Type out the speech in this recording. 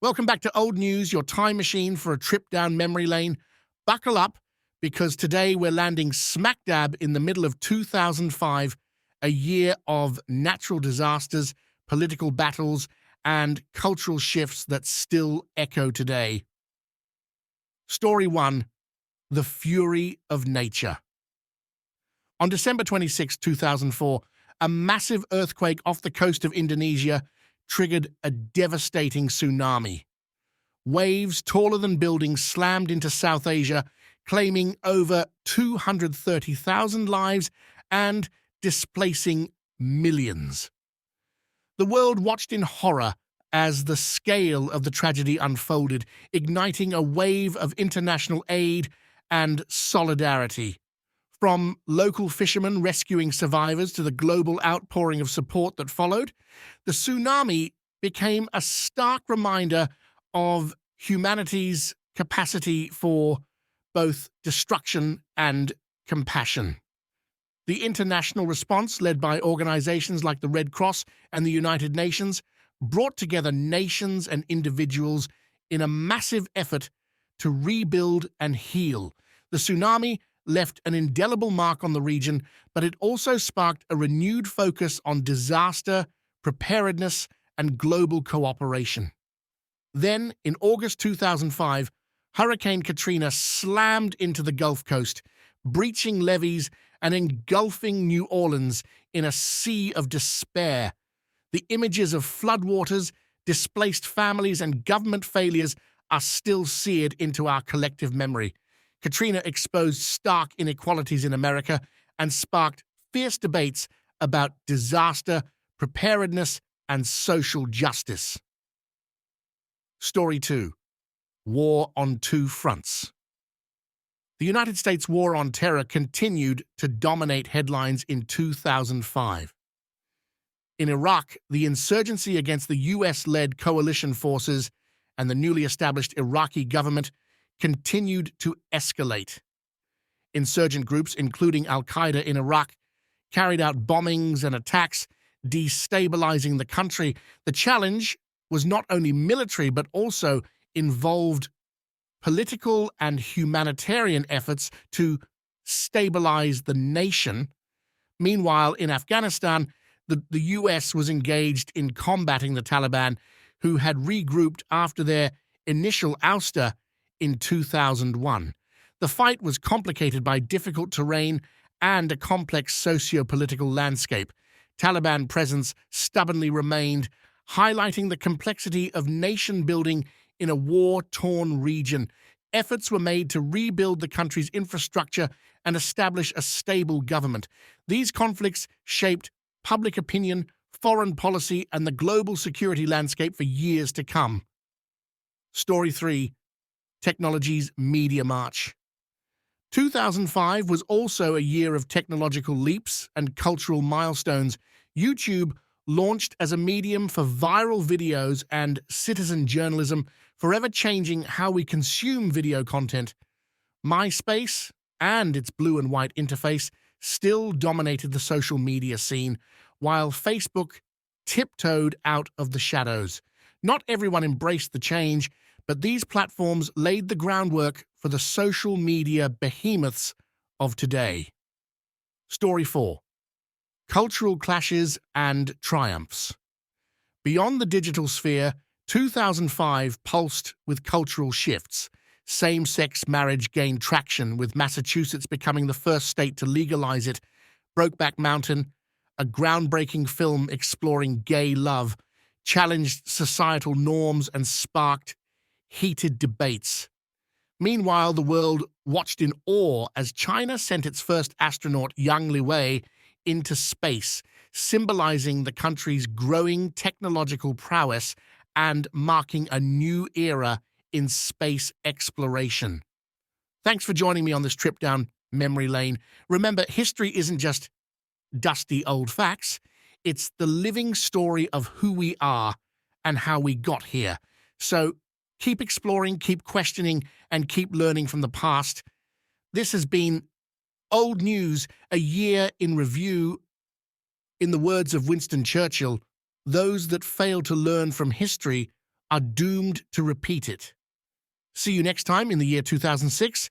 Welcome back to Old News, your time machine for a trip down memory lane. Buckle up, because today we're landing smack dab in the middle of 2005, a year of natural disasters, political battles, and cultural shifts that still echo today. Story 1: The Fury of Nature. On December 26, 2004, a massive earthquake off the coast of Indonesia triggered a devastating tsunami. Waves taller than buildings slammed into South Asia, claiming over 230,000 lives and displacing millions. The world watched in horror as the scale of the tragedy unfolded, igniting a wave of international aid and solidarity. From local fishermen rescuing survivors to the global outpouring of support that followed, the tsunami became a stark reminder of humanity's capacity for both destruction and compassion. The international response, led by organizations like the Red Cross and the United Nations, brought together nations and individuals in a massive effort to rebuild and heal. The tsunami left an indelible mark on the region, but it also sparked a renewed focus on disaster, preparedness, and global cooperation. Then, in August 2005, Hurricane Katrina slammed into the Gulf Coast, breaching levees and engulfing New Orleans in a sea of despair. The images of floodwaters, displaced families, and government failures are still seared into our collective memory. Katrina exposed stark inequalities in America and sparked fierce debates about disaster, preparedness, and social justice. Story 2: War on Two Fronts. The United States War on Terror continued to dominate headlines in 2005. In Iraq, the insurgency against the US-led coalition forces and the newly established Iraqi government continued to escalate. Insurgent groups, including Al-Qaeda in Iraq, carried out bombings and attacks, destabilizing the country. The challenge was not only military, but also involved political and humanitarian efforts to stabilize the nation. Meanwhile, in Afghanistan, the US was engaged in combating the Taliban, who had regrouped after their initial ouster in 2001. The fight was complicated by difficult terrain and a complex socio-political landscape. Taliban presence stubbornly remained, highlighting the complexity of nation-building in a war-torn region. Efforts were made to rebuild the country's infrastructure and establish a stable government. These conflicts shaped public opinion, foreign policy, and the global security landscape for years to come. Story 3: Technology's Media March. 2005 was also a year of technological leaps and cultural milestones. YouTube launched as a medium for viral videos and citizen journalism, forever changing how we consume video content. MySpace and its blue and white interface still dominated the social media scene, while Facebook tiptoed out of the shadows. Not everyone embraced the change, but these platforms laid the groundwork for the social media behemoths of today. Story 4: Cultural Clashes and Triumphs. Beyond the digital sphere, 2005 pulsed with cultural shifts. Same-sex marriage gained traction, with Massachusetts becoming the first state to legalize it. Brokeback Mountain, a groundbreaking film exploring gay love, challenged societal norms and sparked heated debates. Meanwhile, the world watched in awe as China sent its first astronaut, Yang Liwei, into space, symbolizing the country's growing technological prowess and marking a new era in space exploration. Thanks for joining me on this trip down memory lane. Remember, history isn't just dusty old facts. It's the living story of who we are and how we got here. So keep exploring, keep questioning, and keep learning from the past. This has been Old News, a year in review. In the words of Winston Churchill, those that fail to learn from history are doomed to repeat it. See you next time in the year 2006